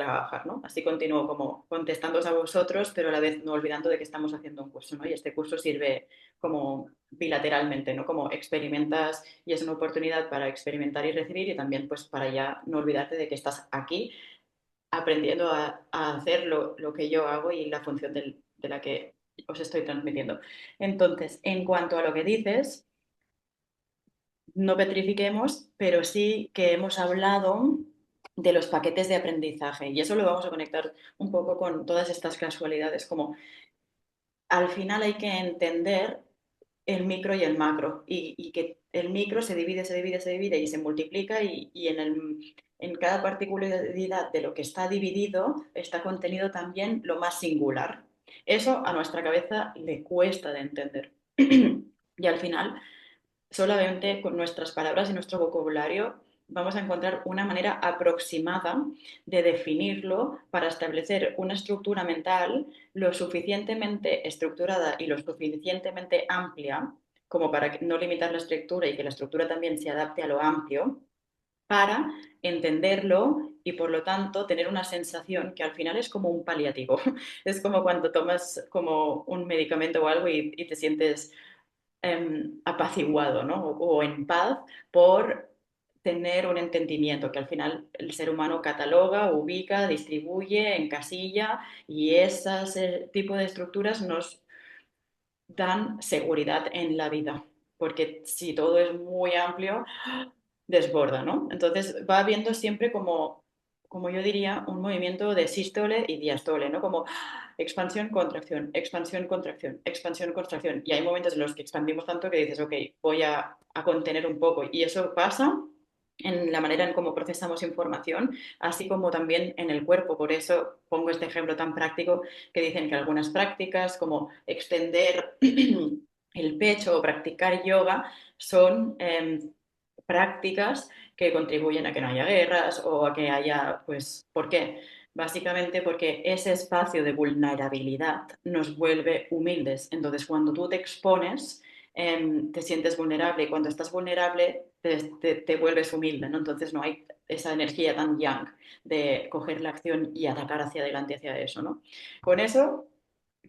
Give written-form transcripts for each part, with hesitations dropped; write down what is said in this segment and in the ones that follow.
trabajar, ¿no? Así continúo como contestándoos a vosotros, pero a la vez no olvidando de que estamos haciendo un curso, ¿no? Y este curso sirve como bilateralmente, ¿no? Como experimentas y es una oportunidad para experimentar y recibir y también pues para ya no olvidarte de que estás aquí aprendiendo a hacer lo que yo hago y la función de la que os estoy transmitiendo. Entonces, en cuanto a lo que dices, no petrifiquemos, pero sí que hemos hablado de los paquetes de aprendizaje y eso lo vamos a conectar un poco con todas estas casualidades, como al final hay que entender el micro y el macro y que el micro se divide y se multiplica y en cada particularidad de lo que está dividido está contenido también lo más singular. Eso a nuestra cabeza le cuesta de entender. Y al final solamente con nuestras palabras y nuestro vocabulario vamos a encontrar una manera aproximada de definirlo para establecer una estructura mental lo suficientemente estructurada y lo suficientemente amplia como para no limitar la estructura y que la estructura también se adapte a lo amplio, para entenderlo y por lo tanto tener una sensación que al final es como un paliativo. Es como cuando tomas como un medicamento o algo y te sientes apaciguado, ¿no? O en paz por tener un entendimiento, que al final el ser humano cataloga, ubica, distribuye, encasilla y ese tipo de estructuras nos dan seguridad en la vida, porque si todo es muy amplio, desborda, ¿no? Entonces va habiendo siempre como yo diría, un movimiento de sístole y diástole, ¿no? Como expansión, contracción, expansión, contracción, expansión, contracción. Y hay momentos en los que expandimos tanto que dices, ok, voy a contener un poco. Y eso pasa en la manera en cómo procesamos información, así como también en el cuerpo. Por eso pongo este ejemplo tan práctico que dicen que algunas prácticas, como extender el pecho o practicar yoga, son prácticas que contribuyen a que no haya guerras o a que haya, pues, ¿por qué? Básicamente porque ese espacio de vulnerabilidad nos vuelve humildes. Entonces, cuando tú te expones, te sientes vulnerable y cuando estás vulnerable te vuelves humilde, ¿no? Entonces no hay esa energía tan yang de coger la acción y atacar hacia adelante hacia eso, ¿no? Con eso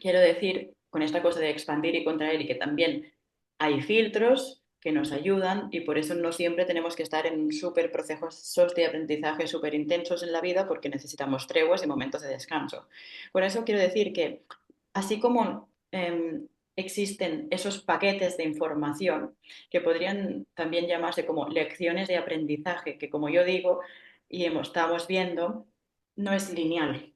quiero decir, con esta cosa de expandir y contraer y que también hay filtros que nos ayudan y por eso no siempre tenemos que estar en súper procesos de aprendizaje súper intensos en la vida porque necesitamos treguas y momentos de descanso. Por eso quiero decir que así como existen esos paquetes de información que podrían también llamarse como lecciones de aprendizaje, que como yo digo y estamos viendo, no es lineal.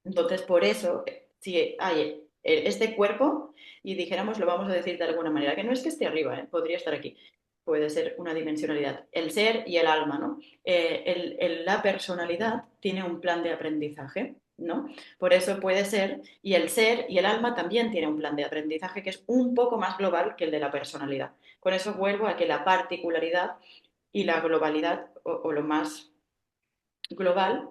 Entonces, por eso, si hay este cuerpo y dijéramos, lo vamos a decir de alguna manera, que no es que esté arriba, podría estar aquí, puede ser una dimensionalidad, el ser y el alma, ¿no? La personalidad tiene un plan de aprendizaje, ¿no? Por eso puede ser, y el ser y el alma también tienen un plan de aprendizaje que es un poco más global que el de la personalidad. Con eso vuelvo a que la particularidad y la globalidad, o lo más global,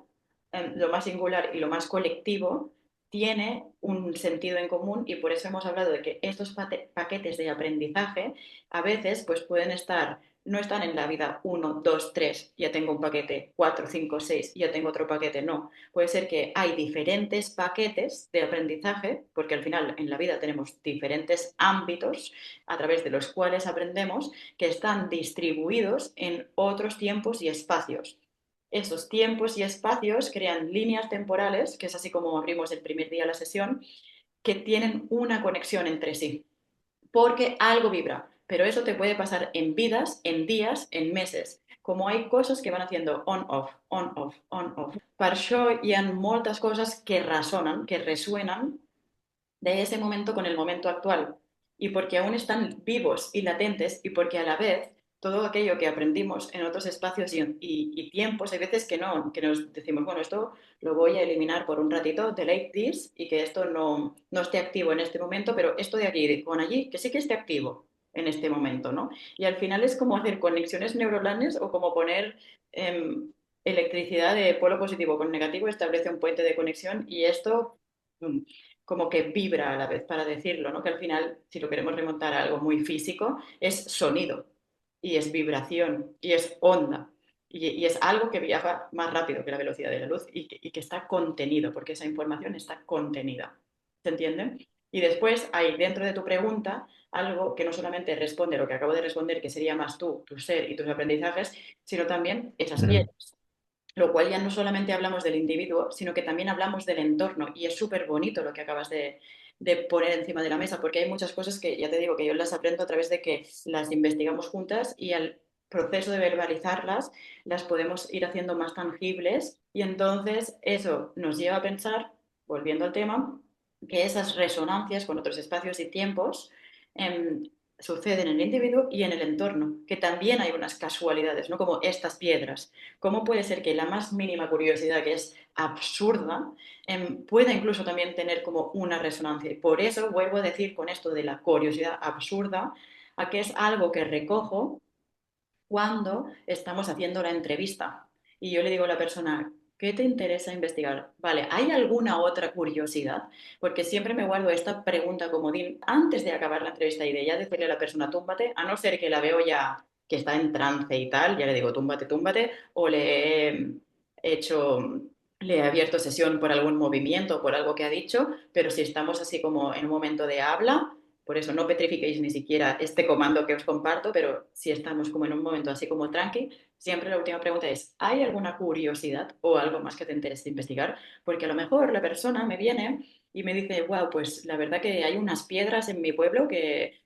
lo más singular y lo más colectivo, tiene un sentido en común y por eso hemos hablado de que estos paquetes de aprendizaje a veces pues pueden estar, no están en la vida uno 2 3 ya tengo un paquete, 4 5 6 ya tengo otro paquete, no. Puede ser que hay diferentes paquetes de aprendizaje, porque al final en la vida tenemos diferentes ámbitos a través de los cuales aprendemos que están distribuidos en otros tiempos y espacios. Esos tiempos y espacios crean líneas temporales, que es así como abrimos el primer día la sesión, que tienen una conexión entre sí, porque algo vibra. Pero eso te puede pasar en vidas, en días, en meses. Como hay cosas que van haciendo on-off, on-off, on-off. Per això hi ha moltes coses que resonan, que resuenan de ese momento con el momento actual. Y porque aún están vivos y latentes y porque a la vez todo aquello que aprendimos en otros espacios y tiempos, hay veces que no, que nos decimos, bueno, esto lo voy a eliminar por un ratito, delete this, y que esto no esté activo en este momento, pero esto de aquí con allí, que sí que esté activo en este momento, ¿no? Y al final es como hacer conexiones neuronales o como poner electricidad de polo positivo con negativo, establece un puente de conexión y esto como que vibra a la vez, para decirlo, ¿no? Que al final, si lo queremos remontar a algo muy físico, es sonido y es vibración y es onda. Y es algo que viaja más rápido que la velocidad de la luz y que está contenido, porque esa información está contenida. ¿Se entiende? Y después hay dentro de tu pregunta algo que no solamente responde lo que acabo de responder, que sería más tú, tu ser y tus aprendizajes, sino también esas Ujú. piedras. Lo cual ya no solamente hablamos del individuo, sino que también hablamos del entorno. Y es súper bonito lo que acabas de poner encima de la mesa, porque hay muchas cosas que ya te digo que yo las aprendo a través de que las investigamos juntas y al proceso de verbalizarlas las podemos ir haciendo más tangibles y entonces eso nos lleva a pensar, volviendo al tema, que esas resonancias con otros espacios y tiempos suceden en el individuo y en el entorno, que también hay unas casualidades, ¿no? Como estas piedras. ¿Cómo puede ser que la más mínima curiosidad, que es absurda, pueda incluso también tener como una resonancia? Y por eso vuelvo a decir con esto de la curiosidad absurda, a que es algo que recojo cuando estamos haciendo la entrevista. Y yo le digo a la persona, ¿qué te interesa investigar? Vale, ¿hay alguna otra curiosidad? Porque siempre me guardo esta pregunta comodín antes de acabar la entrevista y de ya decirle a la persona, túmbate, a no ser que la veo ya que está en trance y tal, ya le digo, túmbate, túmbate, o le he hecho, le he abierto sesión por algún movimiento, por algo que ha dicho, pero si estamos así como en un momento de habla, por eso no petrifiquéis ni siquiera este comando que os comparto, pero si estamos como en un momento así como tranqui, siempre la última pregunta es, ¿hay alguna curiosidad o algo más que te interese investigar? Porque a lo mejor la persona me viene y me dice, wow, pues la verdad que hay unas piedras en mi pueblo que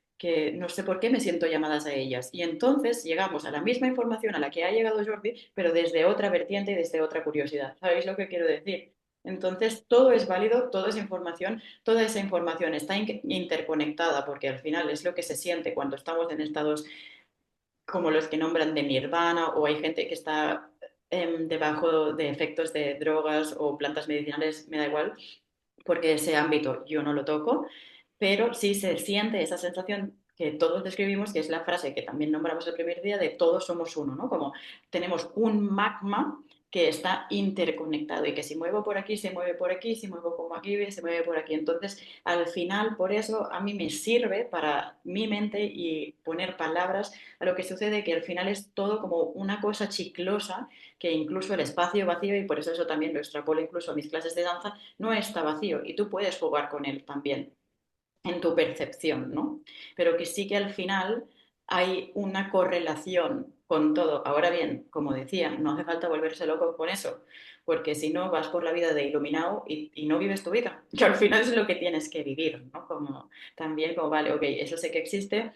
no sé por qué me siento llamadas a ellas. Y entonces llegamos a la misma información a la que ha llegado Jordi, pero desde otra vertiente y desde otra curiosidad. ¿Sabéis lo que quiero decir? Entonces, todo es válido, todo es información, toda esa información está interconectada porque al final es lo que se siente cuando estamos en estados como los que nombran de nirvana o hay gente que está debajo de efectos de drogas o plantas medicinales, me da igual, porque ese ámbito yo no lo toco, pero sí se siente esa sensación que todos describimos, que es la frase que también nombramos el primer día de todos somos uno, ¿no? Como tenemos un magma que está interconectado y que si muevo por aquí, se mueve por aquí, si muevo como aquí, se mueve por aquí. Entonces, al final, por eso a mí me sirve para mi mente y poner palabras a lo que sucede, que al final es todo como una cosa chiclosa, que incluso el espacio vacío, y por eso también lo extrapolo incluso a mis clases de danza, no está vacío y tú puedes jugar con él también en tu percepción, ¿no? Pero que sí que al final hay una correlación con todo. Ahora bien, como decía, no hace falta volverse loco con eso, porque si no vas por la vida de iluminado y no vives tu vida, que al final es lo que tienes que vivir, ¿no? Como también como, vale, ok, eso sé que existe,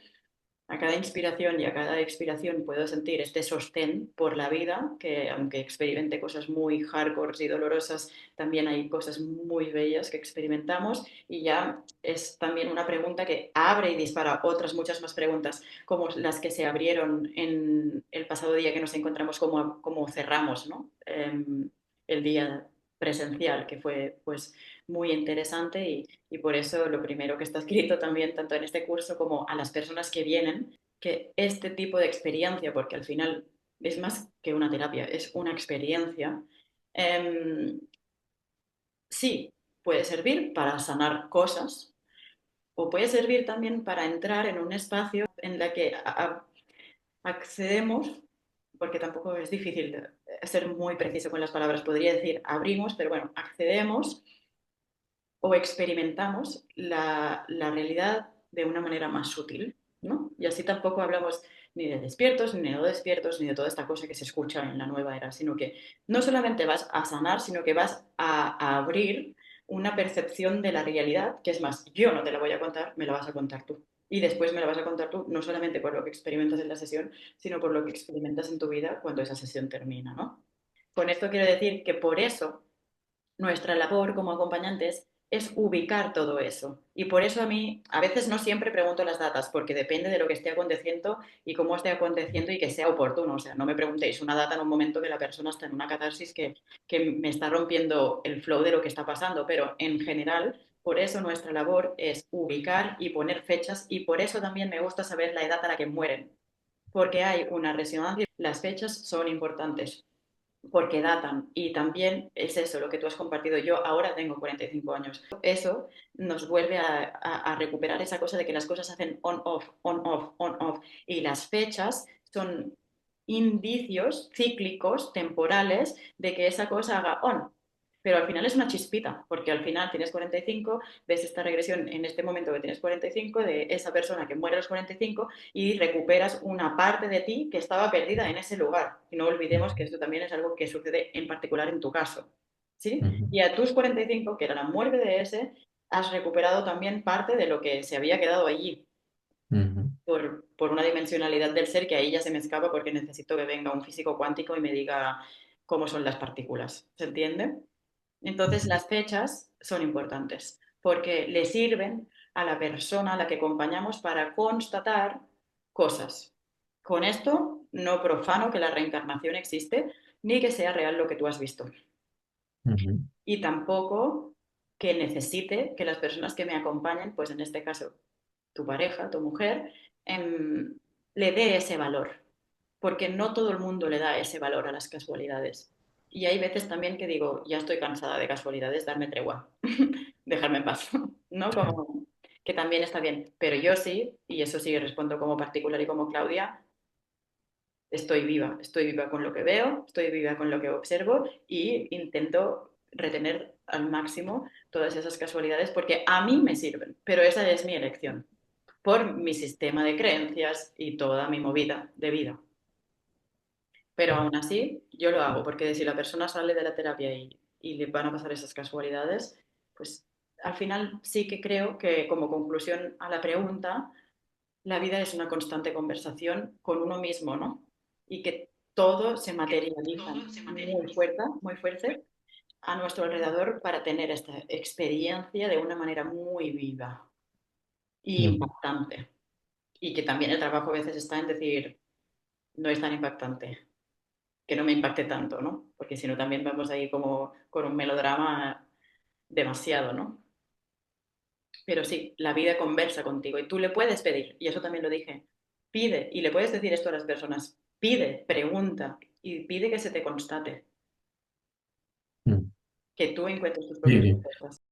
a cada inspiración y a cada expiración puedo sentir este sostén por la vida, que aunque experimente cosas muy hardcore y dolorosas, también hay cosas muy bellas que experimentamos y ya es también una pregunta que abre y dispara otras muchas más preguntas, como las que se abrieron en el pasado día que nos encontramos, como cerramos, ¿no? El día presencial, que fue pues muy interesante y por eso lo primero que está escrito también, tanto en este curso como a las personas que vienen, que este tipo de experiencia, porque al final es más que una terapia, es una experiencia, eh, sí, puede servir para sanar cosas o puede servir también para entrar en un espacio en el que accedemos, porque tampoco es difícil ser muy preciso con las palabras, podría decir abrimos, pero bueno, accedemos o experimentamos la realidad de una manera más sutil, ¿no? Y así tampoco hablamos ni de despiertos, ni de no despiertos, ni de toda esta cosa que se escucha en la nueva era, sino que no solamente vas a sanar, sino que vas a abrir una percepción de la realidad, que es más, yo no te la voy a contar, me la vas a contar tú. Y después me la vas a contar tú, no solamente por lo que experimentas en la sesión, sino por lo que experimentas en tu vida cuando esa sesión termina, ¿no? Con esto quiero decir que por eso nuestra labor como acompañantes es ubicar todo eso. Y por eso a mí a veces no siempre pregunto las datas, porque depende de lo que esté aconteciendo y cómo esté aconteciendo y que sea oportuno. O sea, no me preguntéis una data en un momento que la persona está en una catarsis que me está rompiendo el flow de lo que está pasando, pero en general, por eso nuestra labor es ubicar y poner fechas y por eso también me gusta saber la edad a la que mueren, porque hay una resonancia. Las fechas son importantes porque datan. Y también es eso lo que tú has compartido. Yo ahora tengo 45 años. Eso nos vuelve a recuperar esa cosa de que las cosas hacen on-off, on-off, on-off. Y las fechas son indicios cíclicos, temporales, de que esa cosa haga on. Pero al final es una chispita, porque al final tienes 45, ves esta regresión en este momento que tienes 45 de esa persona que muere a los 45 y recuperas una parte de ti que estaba perdida en ese lugar. Y no olvidemos que esto también es algo que sucede en particular en tu caso. ¿Sí? ujú, Y a tus 45, que era la muerte de ese, has recuperado también parte de lo que se había quedado allí ujú, por una dimensionalidad del ser que ahí ya se me escapa porque necesito que venga un físico cuántico y me diga cómo son las partículas. ¿Se entiende? Entonces ujú, las fechas son importantes porque le sirven a la persona a la que acompañamos para constatar cosas. Con esto no profano que la reencarnación existe ni que sea real lo que tú has visto. ujú, Y tampoco que necesite que las personas que me acompañen, pues en este caso tu pareja, tu mujer, le dé ese valor, porque no todo el mundo le da ese valor a las casualidades. Y hay veces también que digo, ya estoy cansada de casualidades, darme tregua, dejarme en paz, ¿no? sí, Como que también está bien, pero yo sí, y eso sí respondo como particular y como Claudia, estoy viva con lo que veo, estoy viva con lo que observo y intento retener al máximo todas esas casualidades porque a mí me sirven, pero esa es mi elección por mi sistema de creencias y toda mi movida de vida. Pero aún así, yo lo hago porque si la persona sale de la terapia y le van a pasar esas casualidades, pues al final sí que creo que como conclusión a la pregunta, la vida es una constante conversación con uno mismo, ¿no? Y que todo se materializa muy fuerte a nuestro alrededor para tener esta experiencia de una manera muy viva y ujú, impactante. Y que también el trabajo a veces está en decir, no es tan impactante, que no me impacte tanto, ¿no? Porque si no también vamos ahí como con un melodrama demasiado, ¿no? Pero sí, la vida conversa contigo y tú le puedes pedir, y eso también lo dije, pide, y le puedes decir esto a las personas, pide, pregunta y pide que se te constate, ujú. que tú encuentres tus Sí, propias sí. respuestas.